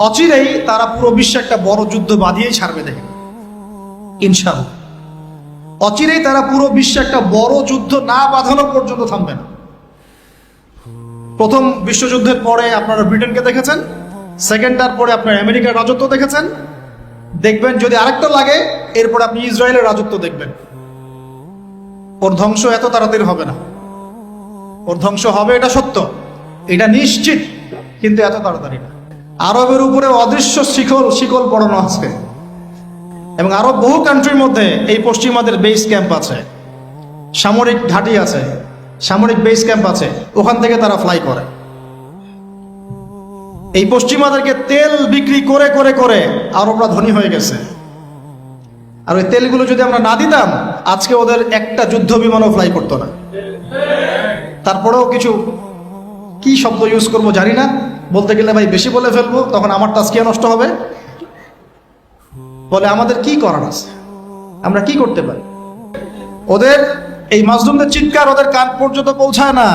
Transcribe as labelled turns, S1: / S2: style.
S1: অচিরেই তারা পুরো বিশ্বে একটা বড় যুদ্ধ বাঁধিয়েই ছাড়বে, দেখেন ইনশাআল্লাহ। অচিরেই তারা পুরো বিশ্বে একটা বড় যুদ্ধ না বাঁধানো পর্যন্ত থামবে না। প্রথম বিশ্বযুদ্ধের পরে আপনারা ব্রিটেনকে দেখেছেন, সেকেন্ডটার পরে আপনার আমেরিকার রাজত্ব দেখেছেন, দেখবেন যদি আরেকটা লাগে এরপর আপনি ইসরায়েলের রাজত্ব দেখবেন। ওর ধ্বংস এত তাড়াতাড়ি হবে না, ওর ধ্বংস হবে, এটা সত্য, এটা নিশ্চিত, কিন্তু এত তাড়াতাড়ি না। আরবের উপরে অদৃশ্য শিকল পড়ানো আছে, এবং আরো বহু কান্ট্রির মধ্যে এই পশ্চিমাদের বেস ক্যাম্প আছে, সামরিক ঘাঁটি আছে, সামরিক বেস ক্যাম্প আছে, ওখান থেকে তারা ফ্লাই করে। এই পশ্চিমাদেরকে তেল বিক্রি করে করে করে আরবরা ধনী হয়ে গেছে। আর ওই তেলগুলো যদি আমরা না দিতাম, আজকে ওদের একটা যুদ্ধ বিমানও ফ্লাই করতো না। তারপরেও কিছু কি শব্দ ইউজ করবো জানি না, বলতে গেলে ভাই বেশি বলে ফেলবো, তখন আমার তাজকিয়া নষ্ট হবে। বলে আমাদের কি করার আছে, আমরা কি করতে পারি? ওদের এই মাজলুমদের চিৎকার ওদের কান পর্যন্ত পৌঁছায় না।